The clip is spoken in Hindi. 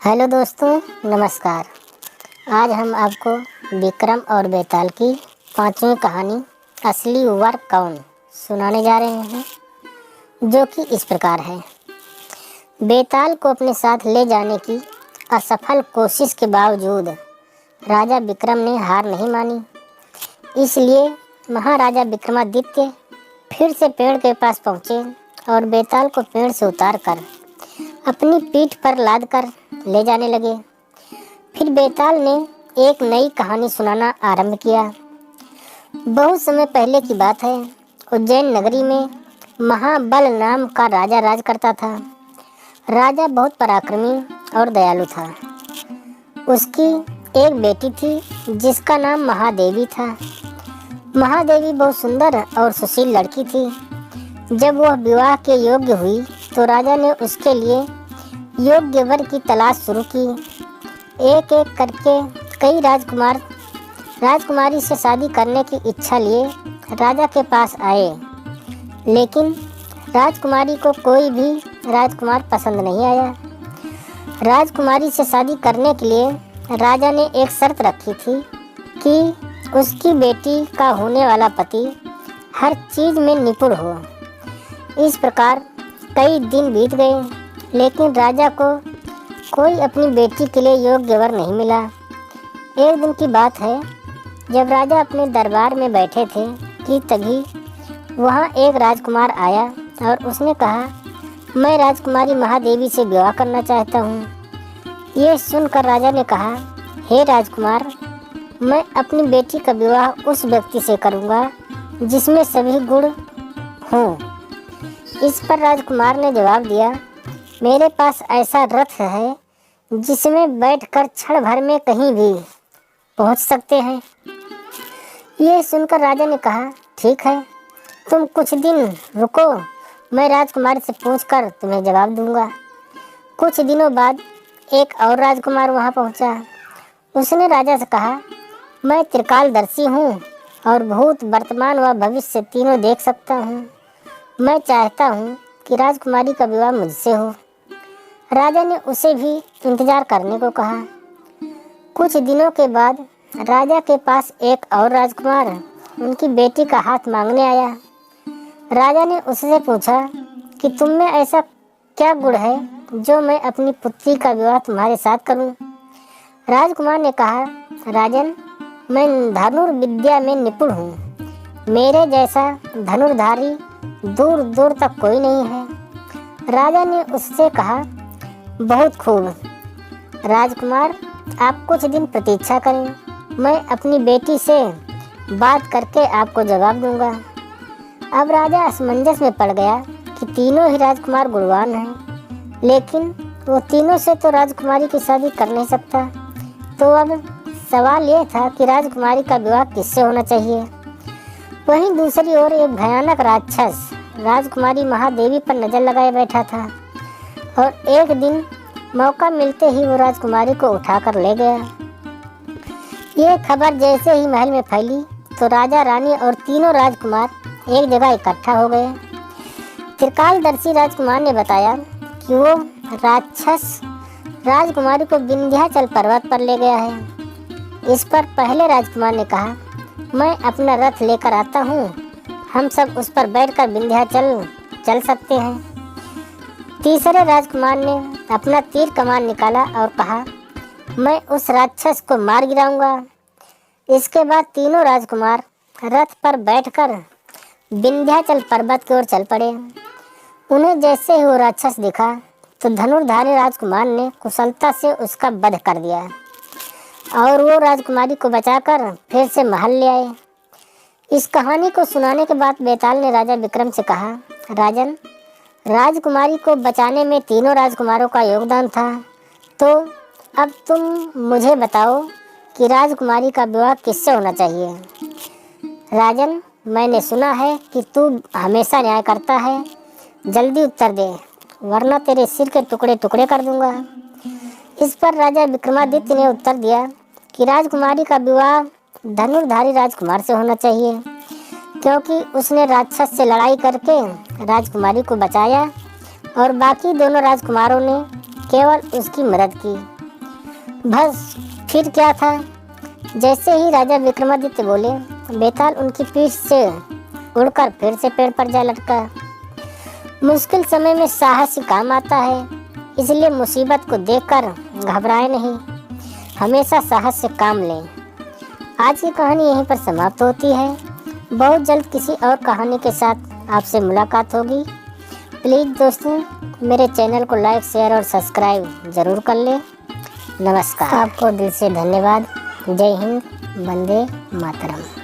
हेलो दोस्तों, नमस्कार। आज हम आपको विक्रम और बेताल की 5वीं कहानी असली वर कौन सुनाने जा रहे हैं, जो कि इस प्रकार है। बेताल को अपने साथ ले जाने की असफल कोशिश के बावजूद राजा विक्रम ने हार नहीं मानी। इसलिए महाराजा विक्रमादित्य फिर से पेड़ के पास पहुँचे और बेताल को पेड़ से उतार कर अपनी पीठ पर लाद कर ले जाने लगे। फिर बेताल ने एक नई कहानी सुनाना आरंभ किया। बहुत समय पहले की बात है। उज्जैन नगरी में महाबल नाम का राजा राज करता था। राजा बहुत पराक्रमी और दयालु था। उसकी एक बेटी थी जिसका नाम महादेवी था। महादेवी बहुत सुंदर और सुशील लड़की थी। जब वह विवाह के योग्य हुई तो राजा ने उसके लिए योग्य वर की तलाश शुरू की। एक एक करके कई राजकुमारी से शादी करने की इच्छा लिए राजा के पास आए, लेकिन राजकुमारी को कोई भी राजकुमार पसंद नहीं आया। राजकुमारी से शादी करने के लिए राजा ने एक शर्त रखी थी कि उसकी बेटी का होने वाला पति हर चीज़ में निपुण हो। इस प्रकार कई दिन बीत गए, लेकिन राजा को कोई अपनी बेटी के लिए योग्य वर नहीं मिला। एक दिन की बात है, जब राजा अपने दरबार में बैठे थे कि तभी वहाँ एक राजकुमार आया और उसने कहा, मैं राजकुमारी महादेवी से विवाह करना चाहता हूँ। ये सुनकर राजा ने कहा, हे राजकुमार, मैं अपनी बेटी का विवाह उस व्यक्ति से करूँगा जिसमें सभी गुण हों। इस पर राजकुमार ने जवाब दिया, मेरे पास ऐसा रथ है जिसमें बैठकर क्षण भर में कहीं भी पहुंच सकते हैं। ये सुनकर राजा ने कहा, ठीक है, तुम कुछ दिन रुको, मैं राजकुमारी से पूछकर तुम्हें जवाब दूंगा। कुछ दिनों बाद एक और राजकुमार वहां पहुंचा। उसने राजा से कहा, मैं त्रिकालदर्शी हूँ और भूत, वर्तमान व भविष्य तीनों देख सकता हूँ। मैं चाहता हूँ कि राजकुमारी का विवाह मुझसे हो। राजा ने उसे भी इंतजार करने को कहा। कुछ दिनों के बाद राजा के पास एक और राजकुमार उनकी बेटी का हाथ मांगने आया। राजा ने उससे पूछा कि तुम में ऐसा क्या गुण है जो मैं अपनी पुत्री का विवाह तुम्हारे साथ करूं? राजकुमार ने कहा, राजन, मैं धनुर्विद्या में निपुण हूँ। मेरे जैसा धनुर्धारी दूर दूर तक कोई नहीं है। राजा ने उससे कहा, बहुत खूब राजकुमार, आप कुछ दिन प्रतीक्षा करें, मैं अपनी बेटी से बात करके आपको जवाब दूंगा। अब राजा असमंजस में पड़ गया कि तीनों ही राजकुमार गुणवान हैं, लेकिन वो तीनों से तो राजकुमारी की शादी कर नहीं सकता। तो अब सवाल ये था कि राजकुमारी का विवाह किससे होना चाहिए। वहीं दूसरी ओर एक भयानक राक्षस राजकुमारी महादेवी पर नजर लगाए बैठा था और एक दिन मौका मिलते ही वो राजकुमारी को उठाकर ले गया। ये खबर जैसे ही महल में फैली तो राजा, रानी और तीनों राजकुमार एक जगह इकट्ठा हो गए। त्रिकालदर्शी राजकुमार ने बताया कि वो राक्षस राजकुमारी को विंध्याचल पर्वत पर ले गया है। इस पर पहले राजकुमार ने कहा, मैं अपना रथ लेकर आता हूँ, हम सब उस पर बैठकर विंध्याचल चल सकते हैं। तीसरे राजकुमार ने अपना तीर कमान निकाला और कहा, मैं उस राक्षस को मार गिराऊंगा। इसके बाद तीनों राजकुमार रथ पर बैठकर विंध्याचल पर्वत की ओर चल पड़े। उन्हें जैसे ही वो राक्षस दिखा तो धनुर्धारी राजकुमार ने कुशलता से उसका वध कर दिया और वो राजकुमारी को बचाकर फिर से महल ले आए। इस कहानी को सुनाने के बाद बेताल ने राजा विक्रम से कहा, राजन, राजकुमारी को बचाने में तीनों राजकुमारों का योगदान था, तो अब तुम मुझे बताओ कि राजकुमारी का विवाह किससे होना चाहिए। राजन, मैंने सुना है कि तू हमेशा न्याय करता है, जल्दी उत्तर दे, वरना तेरे सिर के टुकड़े टुकड़े कर दूंगा। इस पर राजा विक्रमादित्य ने उत्तर दिया कि राजकुमारी का विवाह धनुर्धारी राजकुमार से होना चाहिए, क्योंकि उसने राक्षस से लड़ाई करके राजकुमारी को बचाया और बाकी दोनों राजकुमारों ने केवल उसकी मदद की। बस फिर क्या था, जैसे ही राजा विक्रमादित्य बोले, बेताल उनकी पीठ से उड़कर फिर से पेड़ पर जा लटका। मुश्किल समय में साहस ही काम आता है, इसलिए मुसीबत को देखकर घबराए नहीं, हमेशा साहस से काम लें। आज की कहानी यहीं पर समाप्त होती है। बहुत जल्द किसी और कहानी के साथ आपसे मुलाकात होगी। प्लीज़ दोस्तों, मेरे चैनल को लाइक, शेयर और सब्सक्राइब ज़रूर कर लें। नमस्कार, आपको दिल से धन्यवाद। जय हिंद, वंदे मातरम।